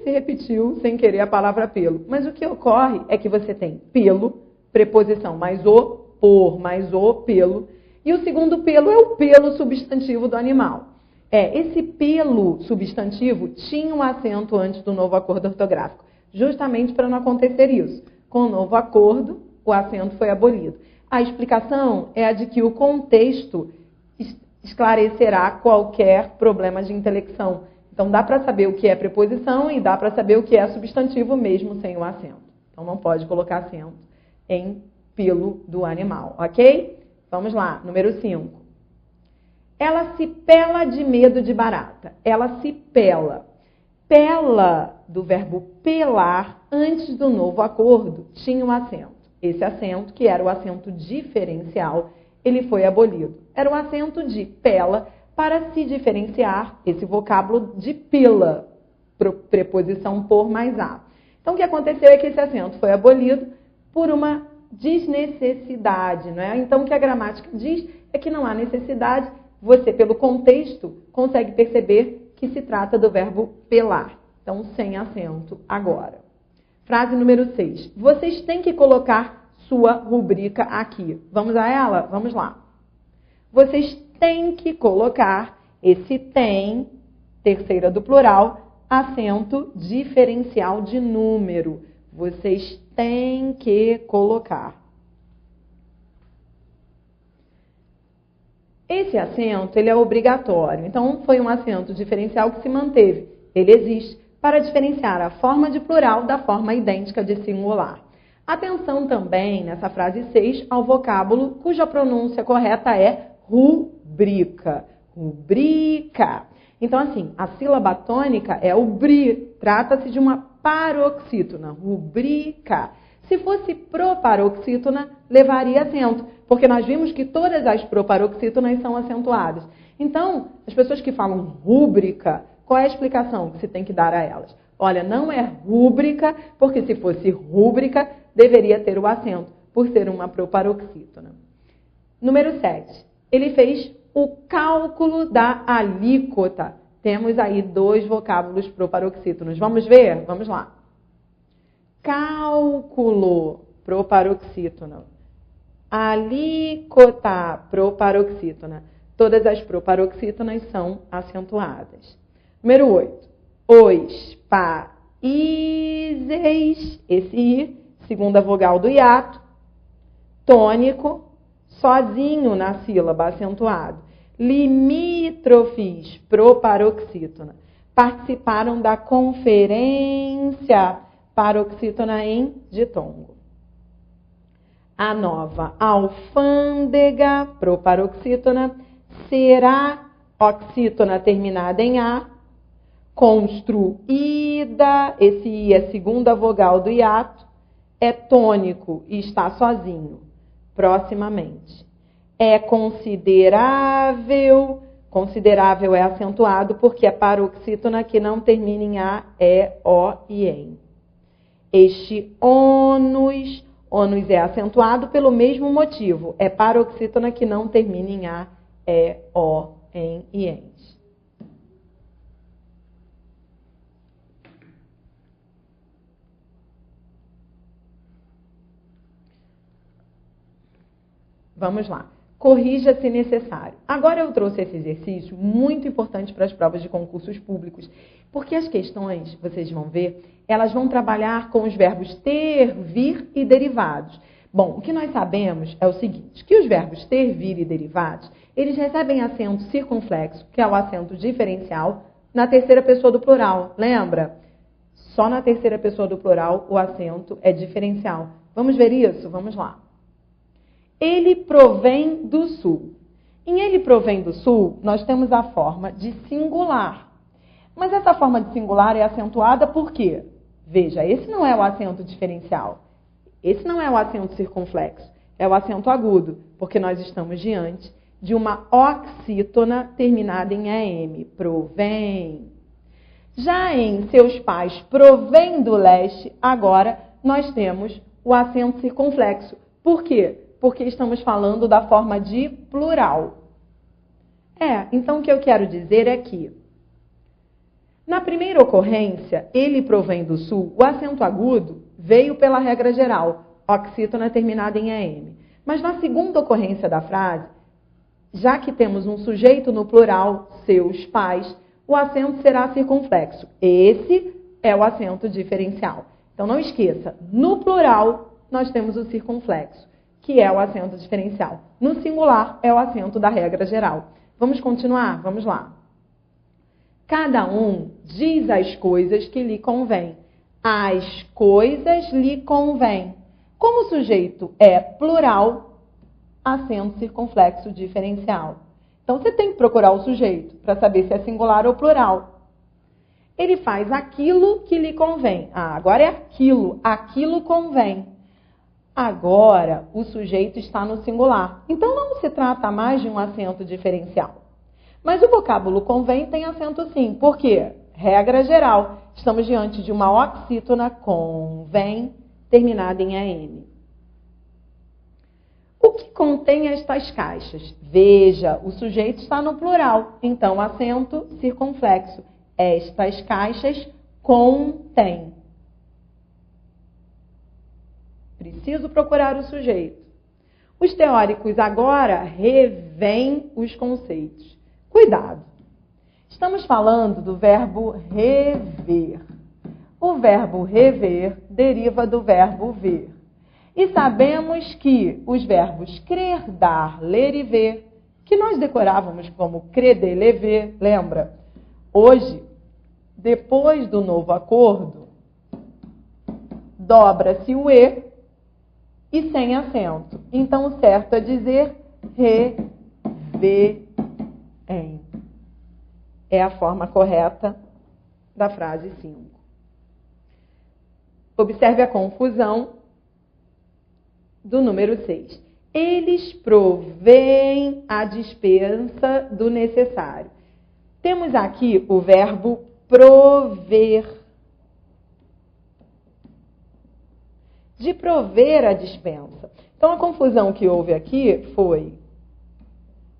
se repetiu sem querer a palavra pelo. Mas o que ocorre é que você tem pelo, preposição mais o, por, mais o, pelo. E o segundo pelo é o pelo substantivo do animal. Esse pelo substantivo tinha um acento antes do novo acordo ortográfico, justamente para não acontecer isso. Com o novo acordo, o acento foi abolido. A explicação é a de que o contexto esclarecerá qualquer problema de intelecção. Então, dá para saber o que é preposição e dá para saber o que é substantivo mesmo sem o acento. Então, não pode colocar acento em pelo do animal, ok? Vamos lá, número 5. Ela se pela de medo de barata. Ela se pela. Pela, do verbo pelar, antes do novo acordo, tinha um acento. Esse acento, que era o acento diferencial, ele foi abolido. Era o acento de pela para se diferenciar esse vocábulo de pila, preposição por mais a. Então, o que aconteceu é que esse acento foi abolido por uma desnecessidade, não é? Então, o que a gramática diz é que não há necessidade. Você, pelo contexto, consegue perceber que se trata do verbo pelar. Então, sem acento agora. Frase número 6. Vocês têm que colocar sua rubrica aqui. Vamos a ela? Vamos lá. Vocês têm que colocar esse tem, terceira do plural, acento diferencial de número. Vocês têm que colocar. Esse acento, ele é obrigatório. Então, foi um acento diferencial que se manteve. Ele existe para diferenciar a forma de plural da forma idêntica de singular. Atenção também, nessa frase 6, ao vocábulo cuja pronúncia correta é rubrica. Rubrica. Então, assim, a sílaba tônica é o bri. Trata-se de uma paroxítona. Rubrica. Se fosse proparoxítona, levaria acento, porque nós vimos que todas as proparoxítonas são acentuadas. Então, as pessoas que falam rúbrica, qual é a explicação que se tem que dar a elas? Olha, não é rúbrica, porque se fosse rúbrica, deveria ter o acento, por ser uma proparoxítona. Número 7. Ele fez o cálculo da alíquota. Temos aí 2 vocábulos proparoxítonos. Vamos ver? Vamos lá. Cálculo, proparoxítona. Alíquota, proparoxítona. Todas as proparoxítonas são acentuadas. Número 8. Os países, esse I, segunda vogal do hiato, tônico, sozinho na sílaba, acentuado. Limítrofes, proparoxítona. Participaram da conferência paroxítona em ditongo. A nova alfândega, proparoxítona, será oxítona terminada em A, construída, esse I é segunda vogal do hiato, é tônico e está sozinho, proximamente. É considerável, considerável é acentuado porque é paroxítona que não termina em A, E, O e em. Este ônus é acentuado pelo mesmo motivo. É paroxítona que não termina em A, E, O, em e ens. Vamos lá. Corrija se necessário. Agora eu trouxe esse exercício muito importante para as provas de concursos públicos, porque as questões, vocês vão ver, elas vão trabalhar com os verbos ter, vir e derivados. Bom, o que nós sabemos é o seguinte, que os verbos ter, vir e derivados, eles recebem acento circunflexo, que é o acento diferencial, na terceira pessoa do plural. Lembra? Só na terceira pessoa do plural o acento é diferencial. Vamos ver isso? Vamos lá. Ele provém do sul. Em ele provém do sul, nós temos a forma de singular. Mas essa forma de singular é acentuada por quê? Veja, esse não é o acento diferencial. Esse não é o acento circunflexo. É o acento agudo, porque nós estamos diante de uma oxítona terminada em EM. Provém. Já em seus pais provém do leste, agora nós temos o acento circunflexo. Por quê? Porque estamos falando da forma de plural. Então o que eu quero dizer é que Na primeira ocorrência, ele provém do sul, o acento agudo veio pela regra geral, oxítona terminada em AM. Mas na segunda ocorrência da frase, já que temos um sujeito no plural, seus pais, o acento será circunflexo. Esse é o acento diferencial. Então não esqueça, no plural nós temos o circunflexo, que é o acento diferencial. No singular é o acento da regra geral. Vamos continuar? Vamos lá. Cada um diz as coisas que lhe convém. As coisas lhe convém. Como o sujeito é plural, acento circunflexo diferencial. Então, você tem que procurar o sujeito para saber se é singular ou plural. Ele faz aquilo que lhe convém. Agora é aquilo. Aquilo convém. Agora, o sujeito está no singular. Então, não se trata mais de um acento diferencial. Mas o vocábulo convém tem acento sim. Por quê? Regra geral. Estamos diante de uma oxítona convém terminada em AM. O que contém estas caixas? Veja, o sujeito está no plural. Então, acento circunflexo. Estas caixas contêm. Preciso procurar o sujeito. Os teóricos agora revêem os conceitos. Cuidado! Estamos falando do verbo rever. O verbo rever deriva do verbo ver. E sabemos que os verbos crer, dar, ler e ver, que nós decorávamos como creder, lever, lembra? Hoje, depois do novo acordo, dobra-se o E e sem acento. Então, o certo é dizer rever. É a forma correta da frase 5. Observe a confusão do número 6. Eles provêem a dispensa do necessário. Temos aqui o verbo prover. De prover a dispensa. Então, a confusão que houve aqui foi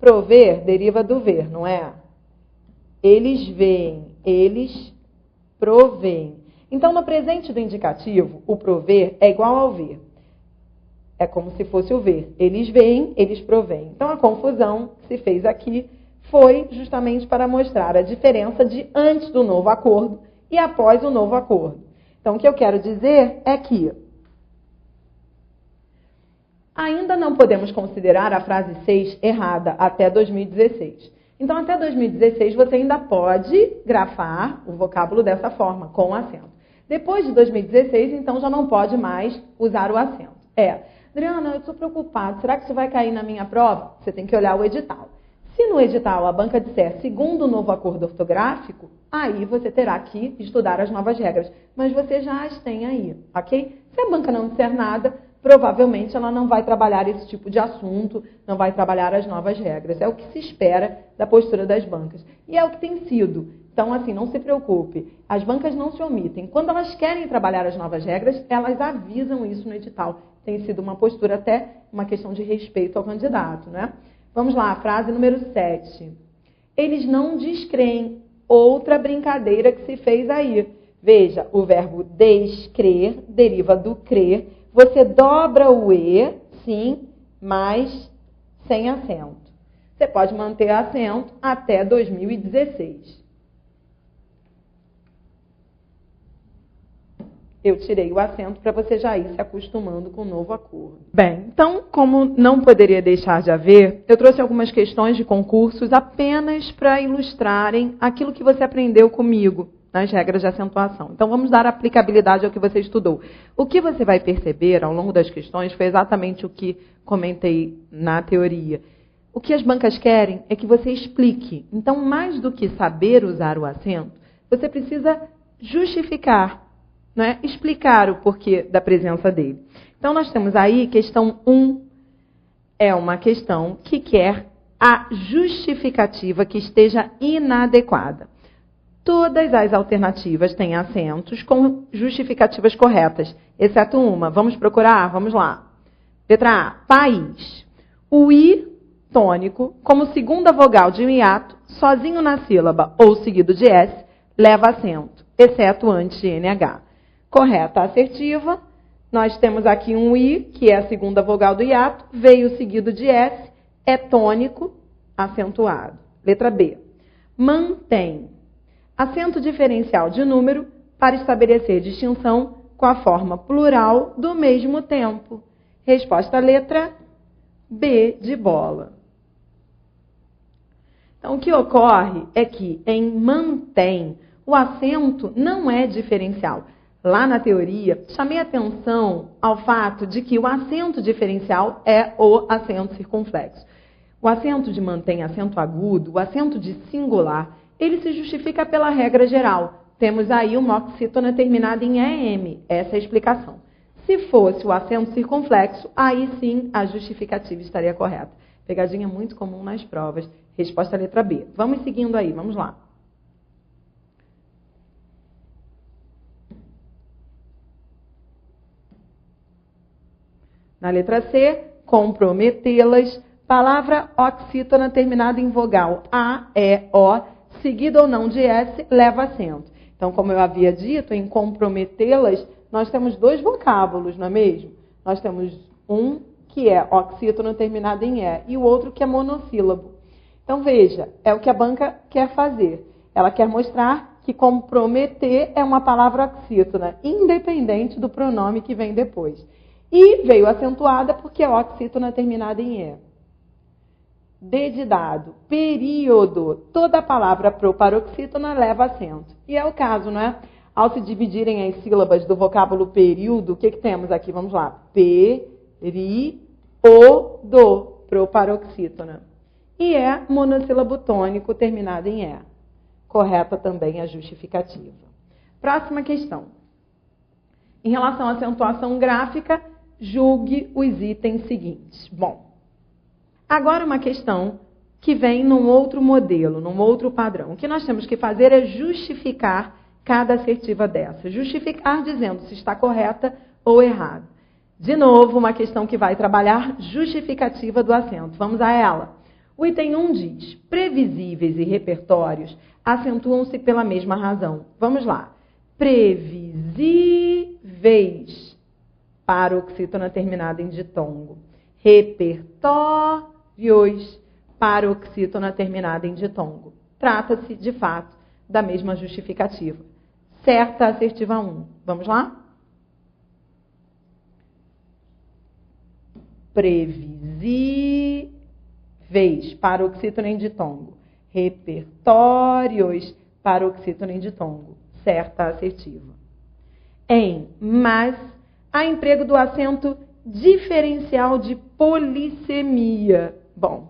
prover deriva do ver, não é? Eles veem, eles provêem. Então, no presente do indicativo, o prover é igual ao ver. É como se fosse o ver. Eles veem, eles provêem. Então, a confusão que se fez aqui foi justamente para mostrar a diferença de antes do novo acordo e após o novo acordo. Então, o que eu quero dizer é que ainda não podemos considerar a frase 6 errada até 2016. Então, até 2016, você ainda pode grafar o vocábulo dessa forma, com acento. Depois de 2016, então, já não pode mais usar o acento. Adriana, eu estou preocupada. Será que isso vai cair na minha prova? Você tem que olhar o edital. Se no edital a banca disser segundo o novo acordo ortográfico, aí você terá que estudar as novas regras. Mas você já as tem aí, ok? Se a banca não disser nada, provavelmente ela não vai trabalhar esse tipo de assunto, não vai trabalhar as novas regras. É o que se espera da postura das bancas. E é o que tem sido. Então, assim, não se preocupe. As bancas não se omitem. Quando elas querem trabalhar as novas regras, elas avisam isso no edital. Tem sido uma postura até uma questão de respeito ao candidato, né? Vamos lá, frase número 7. Eles não descreem. Outra brincadeira que se fez aí. Veja, o verbo descrer deriva do crer. Você dobra o E, sim, mas sem acento. Você pode manter acento até 2016. Eu tirei o acento para você já ir se acostumando com o novo acordo. Bem, então, como não poderia deixar de haver, eu trouxe algumas questões de concursos apenas para ilustrarem aquilo que você aprendeu comigo nas regras de acentuação. Então, vamos dar aplicabilidade ao que você estudou. O que você vai perceber ao longo das questões foi exatamente o que comentei na teoria. O que as bancas querem é que você explique. Então, mais do que saber usar o acento, você precisa justificar, né? Explicar o porquê da presença dele. Então, nós temos aí questão 1. É uma questão que quer a justificativa que esteja inadequada. Todas as alternativas têm acentos com justificativas corretas, exceto uma. Vamos procurar? Vamos lá. Letra A, país. O I tônico, como segunda vogal de um hiato, sozinho na sílaba ou seguido de S, leva acento, exceto antes de NH. Correta assertiva. Nós temos aqui um I, que é a segunda vogal do hiato, veio seguido de S, é tônico, acentuado. Letra B. Mantém. Acento diferencial de número para estabelecer distinção com a forma plural do mesmo tempo. Resposta letra B de bola. Então, o que ocorre é que em mantém, o acento não é diferencial. Lá na teoria, chamei atenção ao fato de que o acento diferencial é o acento circunflexo. O acento de mantém, acento agudo, o acento de singular, ele se justifica pela regra geral. Temos aí uma oxítona terminada em EM. Essa é a explicação. Se fosse o acento circunflexo, aí sim a justificativa estaria correta. Pegadinha muito comum nas provas. Resposta letra B. Vamos seguindo aí, vamos lá. Na letra C, comprometê-las. Palavra oxítona terminada em vogal A, E, O, seguida ou não de S, leva acento. Então, como eu havia dito, em comprometê-las, nós temos dois vocábulos, não é mesmo? Nós temos um que é oxítona terminada em E e o outro que é monossílabo. Então, veja, é o que a banca quer fazer. Ela quer mostrar que comprometer é uma palavra oxítona, independente do pronome que vem depois. E veio acentuada porque é oxítona terminada em E. D de dado, período. Toda palavra proparoxítona leva acento. E é o caso, não é? Ao se dividirem as sílabas do vocábulo período, o que temos aqui? Vamos lá. Período, proparoxítona. E é monossílabo tônico terminado em E. Correta também a justificativa. Próxima questão. Em relação à acentuação gráfica, julgue os itens seguintes. Bom, agora uma questão que vem num outro modelo, num outro padrão. O que nós temos que fazer é justificar cada assertiva dessa. Justificar dizendo se está correta ou errada. De novo, uma questão que vai trabalhar justificativa do acento. Vamos a ela. O item 1 diz, previsíveis e repertórios acentuam-se pela mesma razão. Vamos lá. Previsíveis. Paroxítona terminada em ditongo. Repertórios. Paroxítona terminada em ditongo. Trata-se, de fato, da mesma justificativa. Certa assertiva 1. Vamos lá? Previsíveis. Paroxítona em ditongo. Repertórios. Paroxítona em ditongo. Certa assertiva. Em mas, há emprego do acento diferencial de polissemia. Bom,